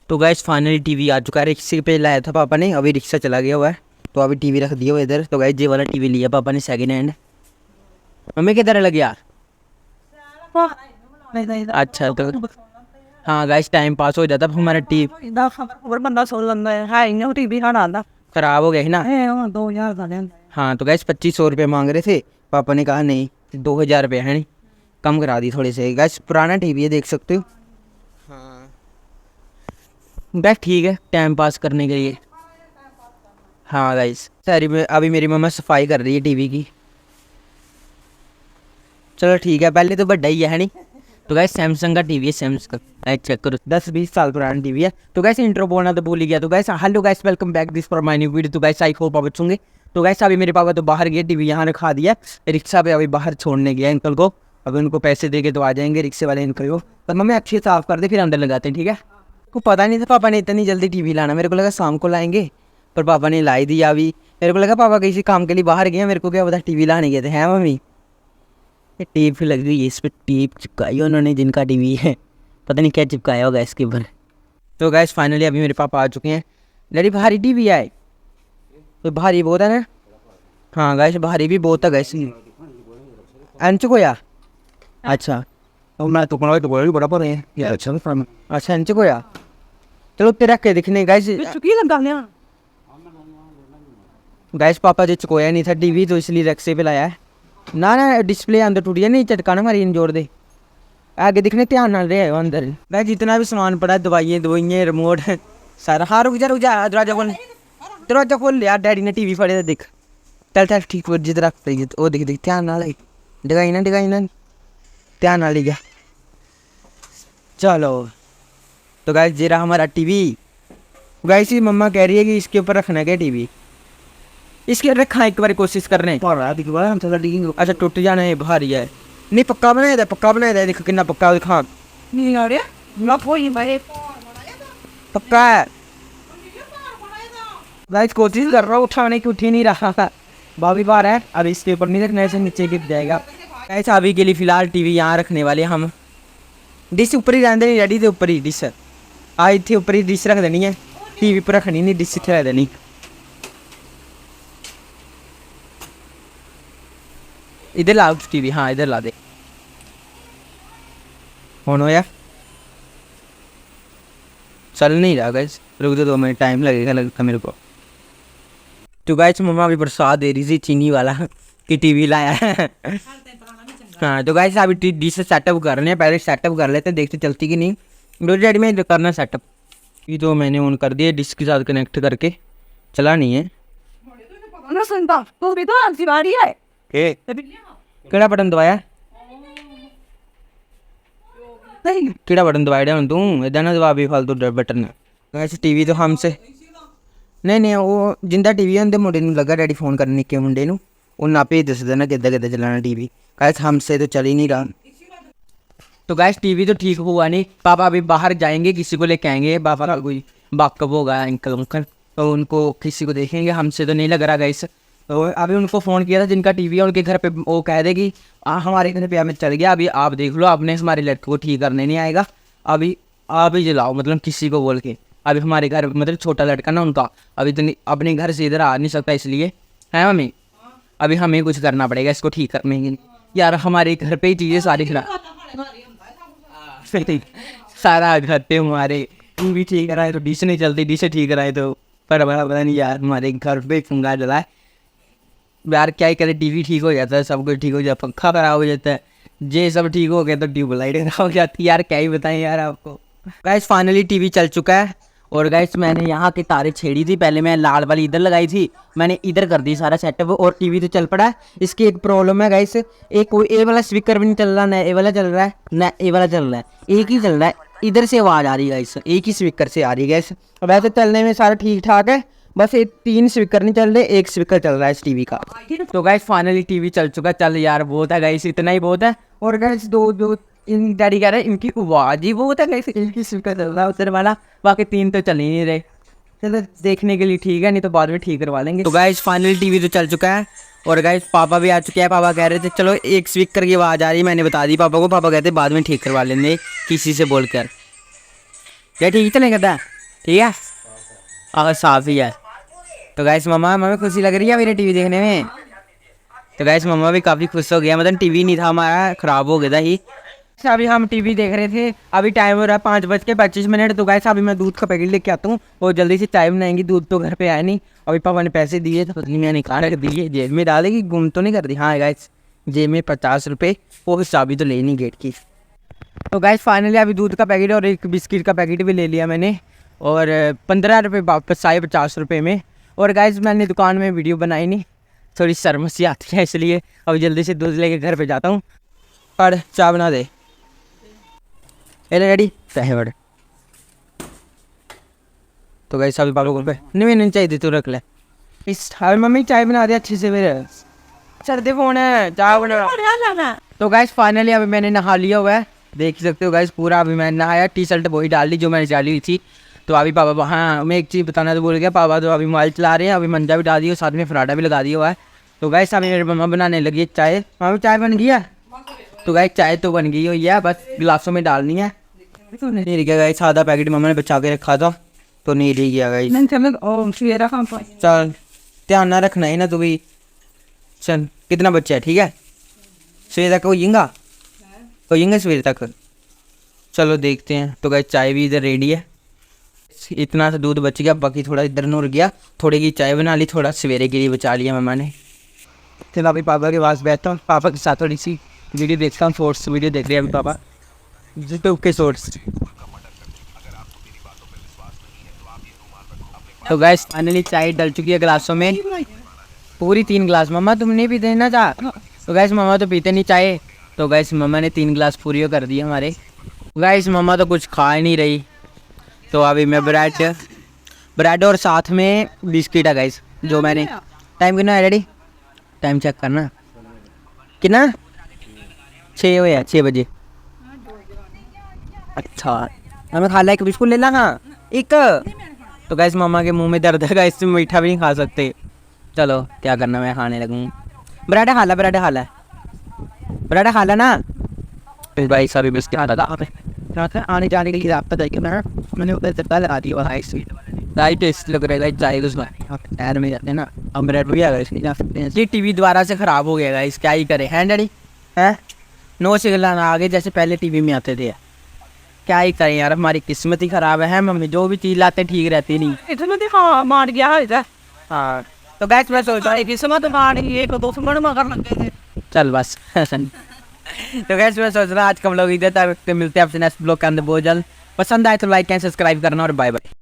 तो guys finally TV आ चुका है। रिक्शे पे लाया था पापा ने, अभी रिक्शा चला गया हुआ है तो अभी टीवी रख दिया हुआ इधर। तो गाइस ये वाला टीवी लिया पापा ने सेकंड हैंड। मम्मी किधर लग गया? अच्छा तो हाँ गाइस टाइम पास हो जाता हमारा। टीवी बंदा सो लेंदा है टीवी साढ़ा आंदा खराब हो गया है ना। 2000 का लेंदा। हाँ तो गैस 2500 रुपये मांग रहे थे, पापा ने कहा नहीं 2000 रुपये है नहीं, कम करा दी थोड़े से। गैस पुराना टीवी है देख सकते हो। हाँ गैस ठीक है टाइम पास करने के लिए। हाँ गैस सारी में अभी मेरी मम्मा सफाई कर रही है टीवी की। चलो ठीक है, पहले तो बड़ा ही है नहीं। तो गैस सैमसंग का टीवी है, सैमसंग चेक करो 10-20 साल पुराना टीवी है। तो गैस इंट्रो बोलना तो भूल ही गया। तो gas hello guys welcome back this for my new video. तो गैस आई होप आप अच्छे होंगे। तो गैस अभी मेरे पापा तो बाहर गए, टीवी यहाँ रखा दिया, रिक्शा पे अभी बाहर छोड़ने गया अंकल को। अभी उनको पैसे दे के तो आ जाएंगे रिक्शे वाले अंकल को। पर मम्मी अच्छी से साफ कर दे फिर अंदर लगाते हैं, ठीक है। को पता नहीं था पापा ने इतनी जल्दी टीवी लाना, मेरे को लगा शाम को लाएंगे, पर पापा ने लाई दिया अभी। मेरे को लगा पापा किसी काम के लिए बाहर गए, मेरे को क्या पता टीवी लाने गए थे। हैं मम्मी टेप लग गई है इस पर, टेप चिपकाई उन्होंने जिनका टीवी है, पता नहीं क्या चिपकाया होगा इसके ऊपर। तो गैस फाइनली अभी मेरे पापा आ चुके हैं। डैडी भारी टीवी आए तो भारी बहुत है ना। हाँ गैस भारी भी बहुत है गैस। अंच को या अच्छा मैं तो बड़ा पर है या अच्छा अंच को या चलो तेरा के दिखने गैस। चुकी लगा लिया गैस पापा जो चुकोया नहीं था टीवी तो इसलिए रिक्शे पे लाया है ना। डिस्प्ले अंदर टूट गया, नहीं चटकाना मारी जोड़ दे आगे दिखने ध्यान ना रहे अंदर। भाई जितना भी सामान पड़ा है दवाइयाँ रिमोट सारा। हाँ रुक जा दरवाजा खोल यार, डैडी ने टीवी फड़े दिख। चल ठीक जिधर रख रही है वो दिख ध्यान ना लाई, डिगाई ना ध्यान ना गया। चलो तो गाइस ये रहा हमारा टीवी। गाइस ये मम्मा कह रही है कि इसके ऊपर रखना क्या टीवी, इसके रखा एक बार कोशिश करने। अच्छा टूट जाना है भारी है, नहीं पक्का बनाया था देख कितना पक्का दिखा। नहीं आ रहा ना कोई भाई पक्का है गाइस, कोशिश कर रहा हूँ उठाने की, उठी नहीं रहा था बाबी बार है। अब इसके ऊपर नहीं रखने से नीचे गिर जाएगा। गाइस अभी के लिए फिलहाल टीवी यहाँ रखने वाले हम। डिश ऊपर ही रहने देनी, रेडी थे ऊपर ही डिश आई थी, ऊपर ही डिश रख देनी है, टीवी पर रखनी नहीं, डिश इतने रख देनी। इधर ला टीवी, हाँ इधर ला दे फोन हो यार। चल नहीं रहा गाइस, रुक दो 2 मिनट टाइम लगता मेरे को। तो गाइस मम्मा अभी प्रसाद दे रही थी चीनी वाला कि टीवी लाया है। हाँ तो गाइस अभी डिश से सेटअप कर रहे हैं, पहले सेटअप कर लेते हैं, देखते चलती कि नहीं। रोज डैडी में करना सेटअप, ये तो मैंने ऑन कर दिया डिश के साथ कनेक्ट करके, चला नहीं है। ना सुनता तो भी तो अंतिवारी है केड़ा बटन दबाया, केड़ा बटन दबाया हूँ तू इधर ना दबा भी फालतू बटन। वैसे टीवी तो हमसे नहीं वो जिंदा टीवी है उनके मुंडे लगा डैडी फोन करने निक्के मुंडे उन्हें आप ही दस देना किद्दां चलाना टीवी। गैस हमसे तो चल ही नहीं रहा। तो गैस टीवी तो ठीक हुआ नहीं, पापा अभी बाहर जाएंगे, किसी को लेके आएंगे, पापा का कोई बाकब होगा अंकल तो उनको किसी को देखेंगे, हमसे तो नहीं लग रहा गैस। तो अभी उनको फ़ोन किया था जिनका टीवी है उनके घर पे, वो कह दे कि हमारे घर पे हमें चल गया, अभी आप देख लो, आपने हमारे लड़के को ठीक करने नहीं आएगा, अभी आप ही जलाओ, मतलब किसी को बोल के। अभी हमारे घर मतलब छोटा लड़का ना उनका अभी तो अपने घर से इधर आ नहीं सकता, इसलिए है मम्मी अभी हमें कुछ करना पड़ेगा इसको ठीक करने के लिए। यार हमारे घर पे ही चीज़ें सारी खराब, सारा घर पे हमारे टीवी ठीक कराए तो डिश नहीं चलती, डिश ठीक कराए तो पर पता नहीं यार हमारे घर पे फंगा जला है यार, क्या ही करे, टीवी ठीक हो जाता है, सब कुछ ठीक हो जाता है, पंखा खराब हो जाता है, ये सब ठीक हो गया तो ट्यूबलाइट खराब हो जाती है यार, क्या ही बताएं यार आपको। गाइस फाइनली टीवी चल चुका है और गाइस मैंने यहाँ की तारें छेड़ी थी, पहले मैं लाल वाली इधर लगाई थी, मैंने इधर कर दी सारा सेटअप और टीवी तो चल पड़ा है। इसकी एक प्रॉब्लम है गाइस, एक ए वाला स्पीकर भी नहीं चल रहा, ना ए वाला चल रहा है ना ए वाला चल रहा है, एक ही चल रहा है, इधर से आवाज़ आ रही है गाइस, एक ही स्पीकर से आ रही है गाइस। वैसे चलने में सारा ठीक ठाक है, बस ये 3 स्पीकर नहीं चल रहे, एक स्पीकर चल रहा है इस टीवी का। तो गाइस फाइनली टीवी चल चुका, चल यार बहुत है गाइस, इतना ही बहुत है। और गाइस दो इन डैडी कह रहे हैं इनकी आवाज़ ही बहुत है गाइस, इनकी स्पीकर चल रहा है उधर वाला, बाकी 3 तो चल ही नहीं रहे। चलो देखने के लिए ठीक है, नहीं तो बाद में ठीक करवा लेंगे। तो गाइस फाइनली टीवी तो चल चुका है और गाइस पापा भी आ चुके हैं। पापा कह रहे थे चलो एक स्पीकर की आवाज़ आ रही है, मैंने बता दी पापा को, पापा कहते बाद में ठीक करवा लेंगे किसी से बोल कर। क्या ठीक चलेगा था ठीक है और साफ ही है। तो गाइस मम्मा खुशी लग रही है मेरे टीवी देखने में। तो गाइस मम्मा भी काफ़ी खुश हो गया, मतलब टीवी नहीं था हमारा, ख़राब हो गया था ही। अभी हम टीवी देख रहे थे, अभी टाइम हो रहा है 5:25। तो गाइस अभी मैं दूध का पैकेट लेके आता हूँ और जल्दी से चाय बनाएंगी। दूध तो घर पे आया नहीं, अभी पापा ने पैसे दिए तो पत्नी मैंने निकाल रख दिए, जेब में डालेगी, गुम तो नहीं कर दी। हाँ गाइस जेब में 50 रुपये, वो चाबी तो लेनी गेट की। तो गाइस फाइनली अभी दूध का पैकेट और एक बिस्किट का पैकेट भी ले लिया मैंने, और 15 रुपये वापस आए 50 रुपये में। और गाइस मैंने दुकान में वीडियो बनाई नहीं, थोड़ी शर्म सी आती है, इसलिए अभी जल्दी से दूध लेके घर पे जाता हूँ। पर चाय बना दे रेडी पैसे बड़े। तो गाइस अभी पापा पे नहीं चाहिए तू रख ले इस। अरे मम्मी चाय बना दे अच्छे से मेरे सर दे फोन है, चाय बना। तो गाइस फाइनली अभी मैंने नहा लिया हुआ है, देख सकते हो गाइस पूरा। अभी मैंने नहाया, टी शर्ट वही डाल दी जो मैंने डाली हुई थी। तो अभी पापा, हाँ मैं एक चीज़ बताना तो भूल गया, पापा तो अभी मोबाइल चला रहे हैं, अभी मंजा भी डाल दी और साथ में फराडा भी लगा दिया हुआ है। तो गाइस अभी मेरी मम्मा बनाने लगी है चाय। मम्मी चाय बन गई है? तो गाइस चाय तो बन गई हुई है, बस गिलासों में डालनी है। नहीं रह गया गाइस, आधा पैकेट मम्मा ने बचा के रखा था तो नहीं रह गया गाइस। चल ध्यान ना रखना है ना तू भी। चल कितना बच्चा है, ठीक है सवेरे तक होइएगा सवेरे तक। चलो देखते हैं। तो गाइस चाय भी इधर रेडी है, इतना सा दूध बच गया, बाकी थोड़ा इधर नूर गया, थोड़ी की चाय बना ली, थोड़ा सवेरे के लिए बचा लिया मम्मा ने। चल अभी पापा के पास बैठता हूँ, पापा के साथ थोड़ी सी वीडियो देखता हूँ, शॉर्ट्स वीडियो देख रहे हैं अभी पापा यूट्यूब के शॉर्ट्स। तो गाइस फाइनली चाय डल चुकी है गिलासों में, पूरी 3 गिलास। मम्मा तुम नहीं पीते ना चाय? तो गाइस मम्मा तो पीते नहीं चाय। तो गाइस मम्मा ने 3 गिलास पूरी कर दी हमारे। गाइस मम्मा तो कुछ खा ही नहीं रही, तो अभी मैं ब्रेड और साथ में बिस्किट है गाइस जो मैंने। टाइम कितना है रेडी? टाइम चेक करना कितना 6 बजे, 6 बजे। अच्छा हमें खा ला, एक बिस्कुट ले ला। हाँ एक। तो गाइस मम्मा के मुंह में दर्द है गाइस, मीठा भी नहीं खा सकते। चलो क्या करना, मैं खाने लगूँ। ब्रेड खा ला, ब्रेड खा ला ना। फिर भाई सभी बिस्किट खाता था आने जाने के लिए रास्ता जाएगा मैंने उधर से पहले आ दी राइट टेस्ट लग रहा है चाय शहर में जाते हैं ना। अब ब्रेड भी आ गए जा सकते हैं। ये टीवी दोबारा से ख़राब हो गया गाइस, क्या ही करे हैं डैडी हैं। नो सिग्नल आ गए जैसे पहले टीवी में आते थे, क्या ही करें यार, हमारी किस्मत ही ख़राब है। मम्मी जो भी चीज़ लाते ठीक रहती नहीं। हाँ मार गया है। हाँ तो गैस मैं सोच रहा हूँ किस्मत मार गई, 1-2 मिनट मगर लग गए थे। चल बस तो गैस मैं सोच रहा हूँ आज का व्लॉग इधर तक, मिलते हैं आपसे नेक्स्ट ब्लॉग के अंदर बहुत जल्द। पसंद आए तो लाइक एंड सब्सक्राइब करना और बाय बाय।